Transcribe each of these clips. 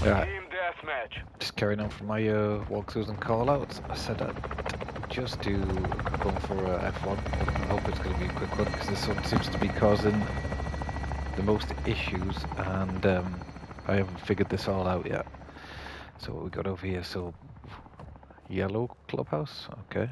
Yeah, Team deathmatch. just carrying on from my walkthroughs and callouts. I said I'd just do a quick one for F1. I hope it's going to be a quick one because this one seems to be causing the most issues, and I haven't figured this all out yet. So what we got over here? So yellow clubhouse. Okay.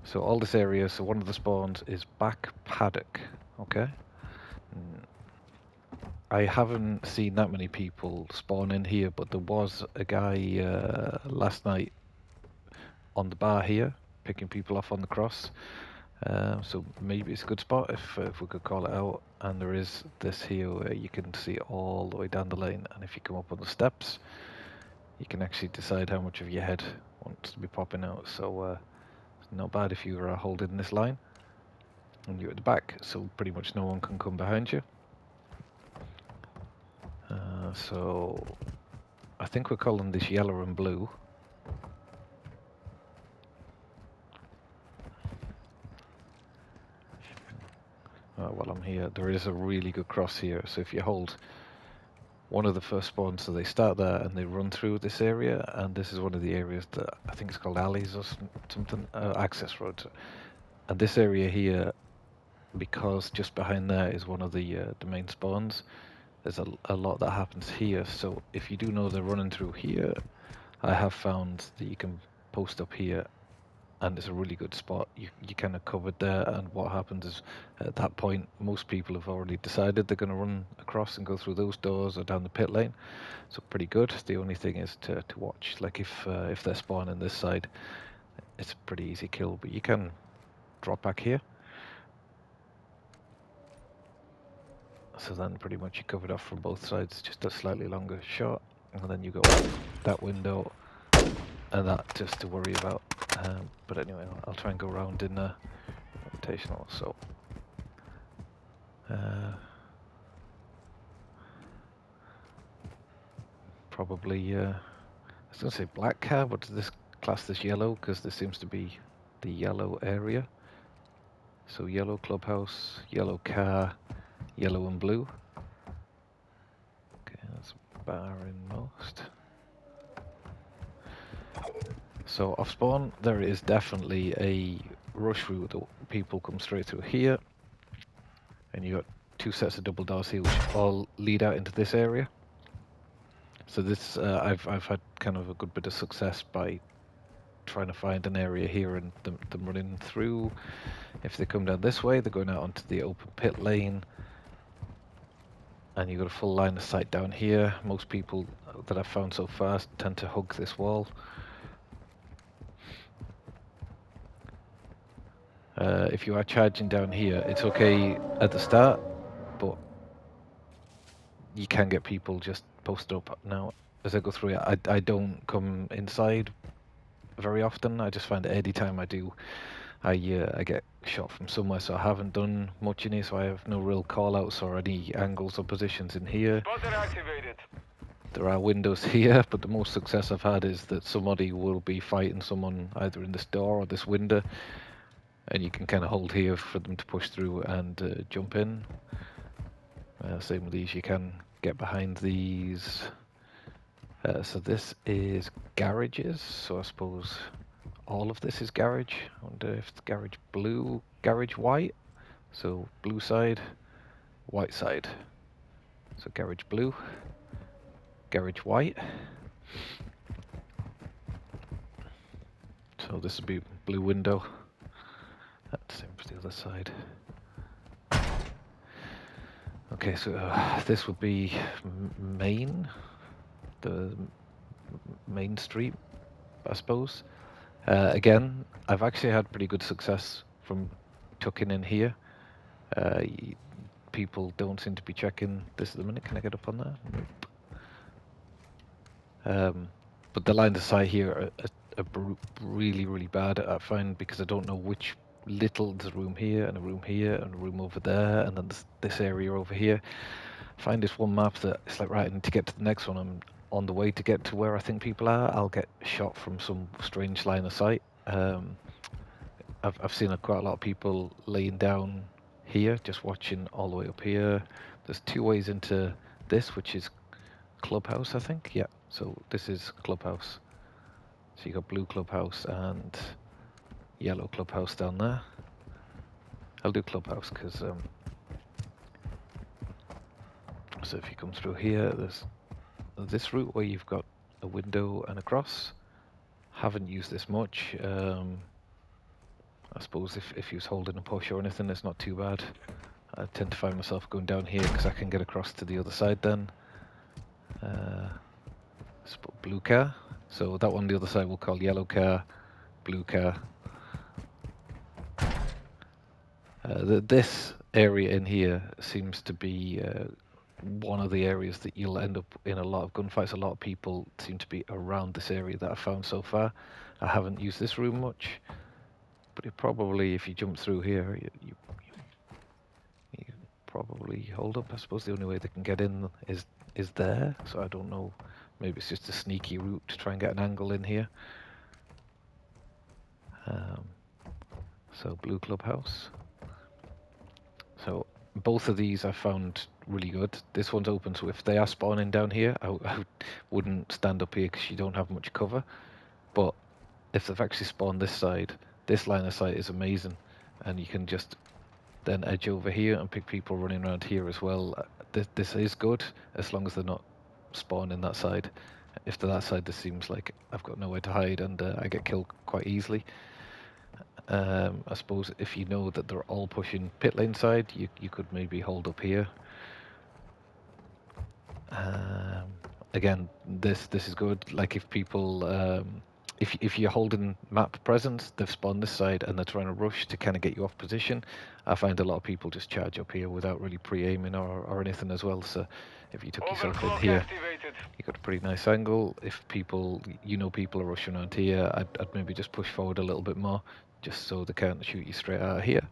So all this area. So one of the spawns is back paddock. Okay. Mm, I haven't seen that many people spawn in here, but there was a guy last night on the bar here, picking people off on the cross. So maybe it's a good spot if we could call it out. And there is this here where you can see all the way down the lane, and if you come up on the steps, you can actually decide how much of your head wants to be popping out. So it's not bad if you're holding this line and you're at the back, so pretty much no one can come behind you. So I think we're calling this yellow and blue. While I'm here, there is a really good cross here. So if you hold one of the first spawns, so they start there and they run through this area, and this is one of the areas that I think it's called alleys or something, access roads. And this area here, because just behind there is one of the main spawns, there's a lot that happens here. So if you do know they're running through here, I have found that you can post up here, and it's a really good spot. You kind of covered there, and what happens is at that point, most people have already decided they're going to run across and go through those doors or down the pit lane. So pretty good. The only thing is to watch. Like if they're spawning this side, it's a pretty easy kill. But you can drop back here. So then pretty much you covered off from both sides. Just a slightly longer shot, and then you go out that window, and that just to worry about. But anyway, I'll try and go around in a rotational. So. Probably, I was going to say black car, but does this class this yellow? Because this seems to be the yellow area. So yellow clubhouse, yellow car, yellow and blue. Okay, that's bar in most. So off spawn, there is definitely a rush route that people come straight through here. And you got two sets of double doors here, which all lead out into this area. So this, I've had kind of a good bit of success by trying to find an area here and them running through. If they come down this way, they're going out onto the open pit lane, and you've got a full line of sight down here. Most people that I've found so far tend to hug this wall. If you are charging down here, it's okay at the start, but you can get people just posted up. Now, as I go through it, I don't come inside very often. I just find that any time I do, I get shot from somewhere, so I haven't done much in here, so I have no real call-outs or any angles or positions in here. Spotter activated. There are windows here, but the most success I've had is that somebody will be fighting someone either in this door or this window, and you can kind of hold here for them to push through and jump in. Same with these, you can get behind these. So this is garages, so I suppose all of this is garage. I wonder if it's garage blue, garage white. So blue side, white side. So garage blue, garage white. So this would be blue window. Same for the other side. Okay, so this would be main, the main street, I suppose. Again, I've actually had pretty good success from tucking in here. People don't seem to be checking this at the minute. Can I get up on that? Nope. But the lines of sight here are really, really bad, I find, because I don't know which there's a room here and a room here and a room over there, and then this area over here. I find this one map that it's like, right, I need to get to the next one. I'm on the way to get to where I think people are. I'll get shot from some strange line of sight. I've seen quite a lot of people laying down here, just watching all the way up here. There's two ways into this, which is clubhouse, I think. Yeah, so this is clubhouse. So you got blue clubhouse and yellow clubhouse down there. I'll do clubhouse because so if you come through here, there's this route where you've got a window and a cross. Haven't used this much. I suppose if you was holding a push or anything, it's not too bad. I tend to find myself going down here because I can get across to the other side then. Let's put blue car. So that one, the other side, we'll call yellow car, blue car. This area in here seems to be one of the areas that you'll end up in a lot of gunfights. A lot of people seem to be around this area that I've found so far. I haven't used this room much, but it probably, if you jump through here, you probably hold up. I suppose the only way they can get in is there, so I don't know. Maybe it's just a sneaky route to try and get an angle in here. So blue clubhouse. So both of these I found really good. This one's open, so if they are spawning down here, I wouldn't stand up here because you don't have much cover. But if they've actually spawned this side, this line of sight is amazing, and you can just then edge over here and pick people running around here as well. This is good as long as they're not spawning that side. If they're that side, this seems like I've got nowhere to hide and I get killed quite easily. I suppose if you know that they're all pushing pit lane side, you could maybe hold up here. Again, this is good. Like if people, if you're holding map presence, they've spawned this side and they're trying to rush to kind of get you off position. I find a lot of people just charge up here without really pre-aiming or anything as well. So if you took yourself in here, you got a pretty nice angle. If people, people are rushing around here, I'd maybe just push forward a little bit more, just so they can't shoot you straight out of here.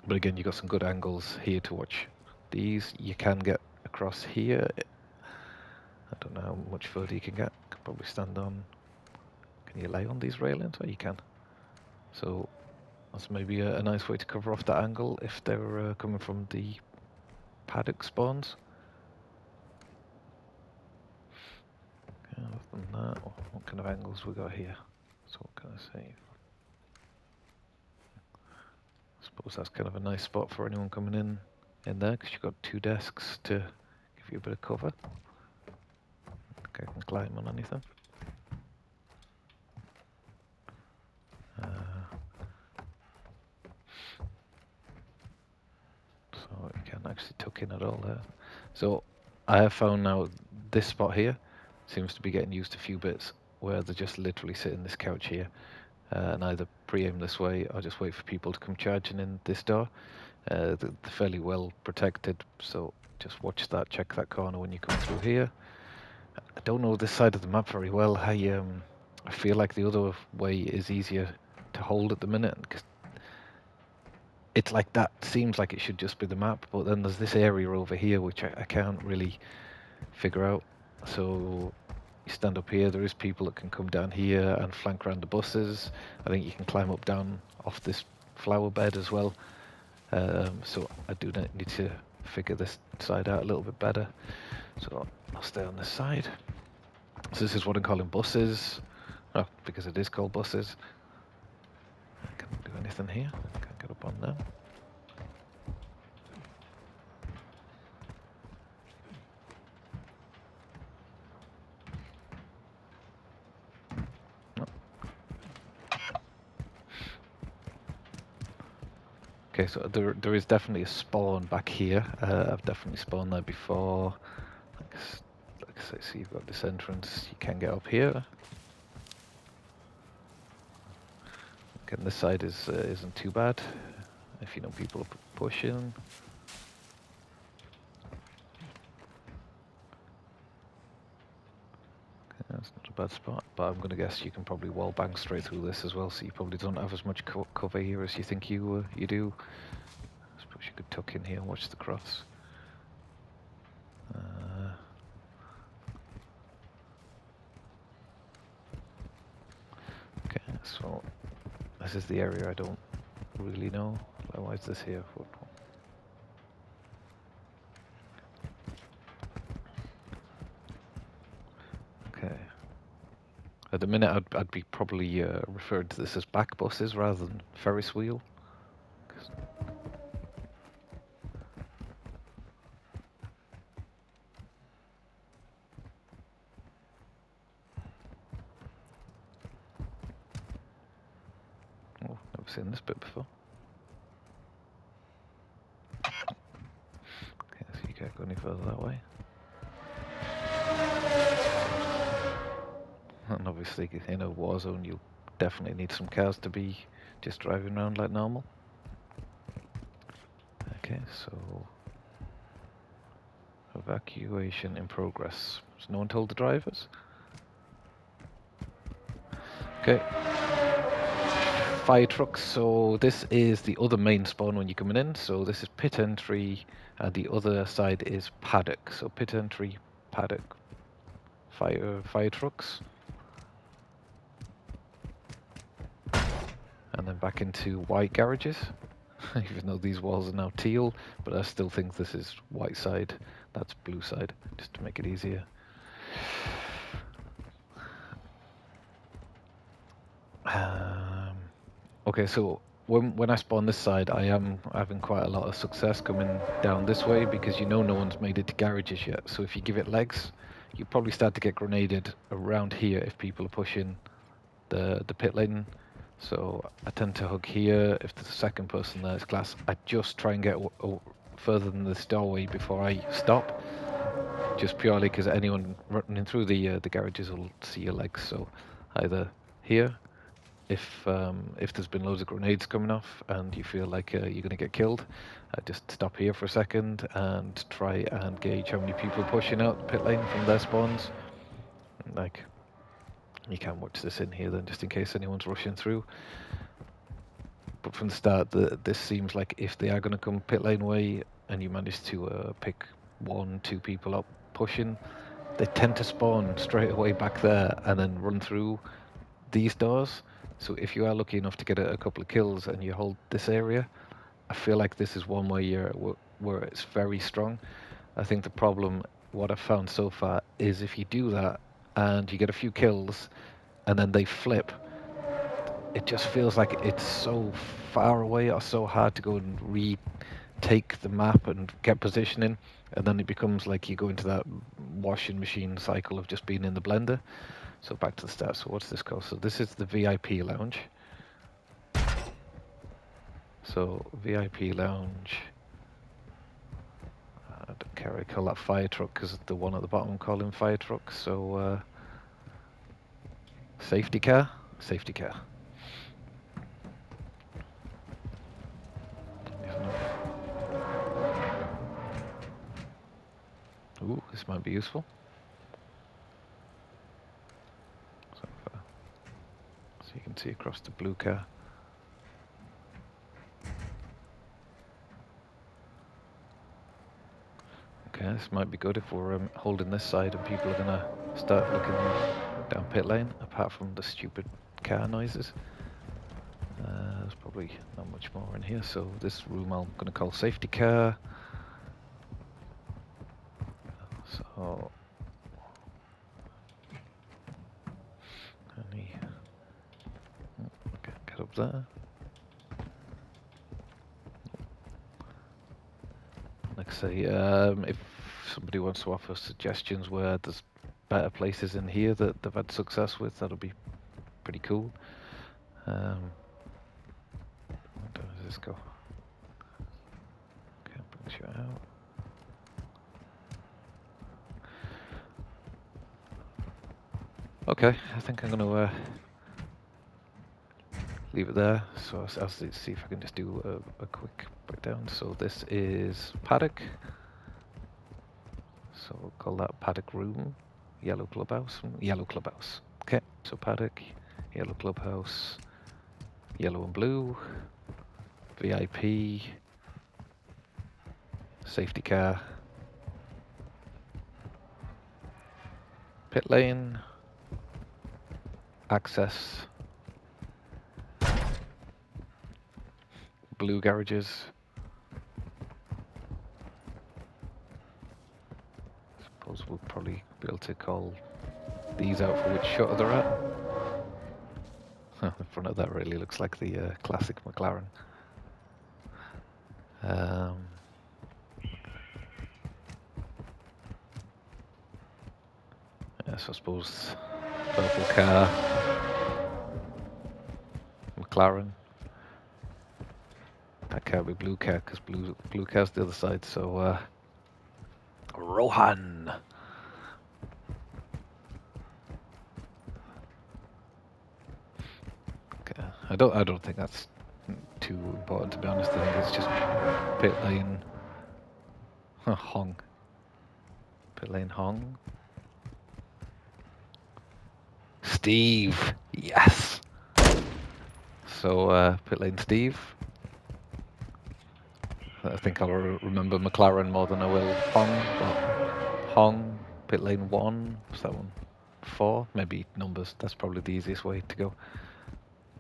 But again, you got some good angles here to watch these. You can get across here. I don't know how much further you can get. Could probably stand on. Can you lay on these railings? Oh, you can. So that's maybe a nice way to cover off that angle if they're coming from the paddock spawns. Okay, other than that, what kind of angles we got here? So what can I say? I suppose that's kind of a nice spot for anyone coming in there because you've got two desks to give you a bit of cover. Okay, I can climb on anything. So you can't actually tuck in at all there. So I have found now this spot here seems to be getting used a few bits where they just literally sit in this couch here and either pre-aim this way or just wait for people to come charging in this door. They're fairly well protected, so just watch that, check that corner when you come through here. I don't know this side of the map very well. I feel like the other way is easier to hold at the minute because it's like that seems like it should just be the map, but then there's this area over here which I can't really figure out. So you stand up here, there is people that can come down here and flank around the buses. I think you can climb up down off this flower bed as well. So I do need to figure this side out a little bit better. So I'll stay on this side. So this is what I'm calling buses. Oh, because it is called buses. I can't do anything here. Can't get up on them. Okay, so there is definitely a spawn back here. I've definitely spawned there before. Like I say, so you've got this entrance. You can get up here. Again, this side isn't too bad if you know people are pushing. Okay, that's not a bad spot, but I'm going to guess you can probably wall bang straight through this as well. So you probably don't have as much cover here as you think you do. I suppose you could tuck in here and watch the cross. Okay, so this is the area I don't really know. Why is this here? Okay. At the minute, I'd be probably referring to this as back buses rather than Ferris wheel. Oh, never seen this bit before. Okay, so you can't go any further that way. And obviously, in a war zone, you definitely need some cars to be just driving around like normal. Okay, so evacuation in progress. Has no one told the drivers? Okay. Fire trucks. So this is the other main spawn when you're coming in. So this is pit entry, and the other side is paddock. So pit entry, paddock, fire trucks, and then back into white garages. Even though these walls are now teal, but I still think this is white side. That's blue side, just to make it easier. Okay, so when I spawn this side, I am having quite a lot of success coming down this way because no one's made it to garages yet. So if you give it legs, you probably start to get grenaded around here if people are pushing the pit lane. So I tend to hug here. If there's a second person there, it's class. I just try and get further than this doorway before I stop, just purely because anyone running through the garages will see your legs. So either here, if there's been loads of grenades coming off and you feel like you're going to get killed, just stop here for a second and try and gauge how many people are pushing out the pit lane from their spawns. Like, you can watch this in here then, just in case anyone's rushing through. But from the start, this seems like if they are going to come pit lane way and you manage to pick 1-2 people up pushing, they tend to spawn straight away back there and then run through these doors. So if you are lucky enough to get a couple of kills and you hold this area, I feel like this is one where it's very strong. I think the problem, what I've found so far, is if you do that and you get a few kills and then they flip, it just feels like it's so far away or so hard to go and retake the map and get positioning, and then it becomes like you go into that washing machine cycle of just being in the blender. So back to the start. So what's this called? So this is the VIP lounge. So VIP lounge. I don't care. I call that fire truck because the one at the bottom I'm calling fire truck. So safety car. Safety car. Ooh, this might be useful. So you can see across the blue car. Okay, this might be good if we're holding this side and people are gonna start looking down pit lane, apart from the stupid car noises. There's probably not much more in here, so this room I'm gonna call safety car. So, okay, get up there. Like I say, if somebody wants to offer suggestions where there's better places in here that they've had success with, that'll be pretty cool. Where does this go? Okay, bring you out. Okay, I think I'm gonna leave it there. So I'll see if I can just do a quick breakdown. So this is paddock. So we'll call that paddock room. Yellow clubhouse. Yellow clubhouse. Okay, so paddock, yellow clubhouse, yellow and blue, VIP, safety car, pit lane, access, blue garages. Suppose we'll probably be able to call these out for which shutter they're at. In front of that really looks like the classic McLaren. Yeah, so I suppose purple car, McLaren. That car will be blue car because blue car's the other side. So Rohan. Okay. I don't think that's too important, to be honest. I think it's just pit lane Hong. Pit lane Hong. Steve, yes. So pit lane Steve. I think I'll remember McLaren more than I will Hong. But Hong, pit lane 1. What's that one? 4, maybe numbers. That's probably the easiest way to go.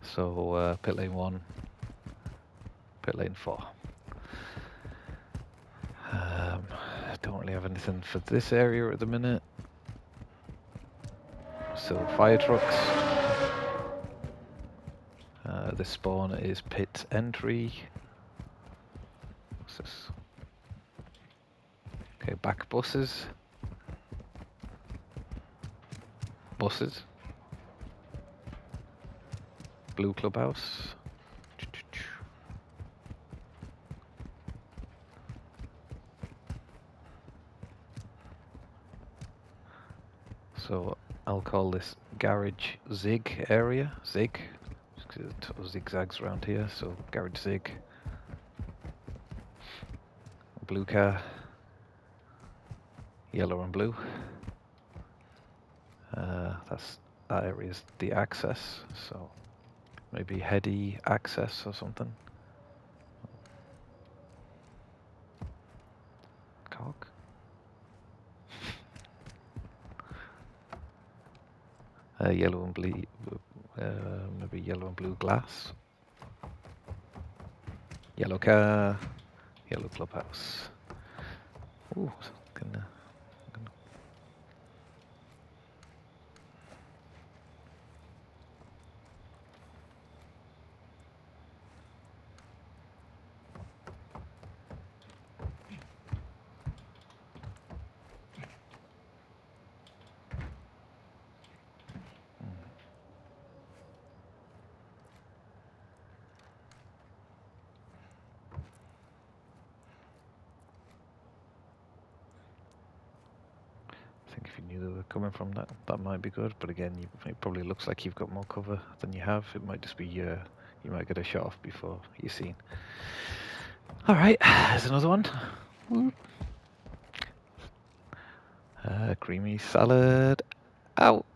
So pit lane 1, pit lane 4. I don't really have anything for this area at the minute. So fire trucks. The spawn is pit entry. What's this? Okay, back buses. Buses. Blue clubhouse. So I'll call this garage zig area. Zig. Just 'cause it zigzags around here. So garage zig. Blue car. Yellow and blue. That area is the access. So maybe heady access or something. Cock. Yellow and blue. Maybe yellow and blue glass. Yellow car. Yellow clubhouse. Ooh, gonna I think if you knew they were coming from that might be good. But again, it probably looks like you've got more cover than you have. It might just be you might get a shot off before you're seen. All right, there's another one. Creamy salad out.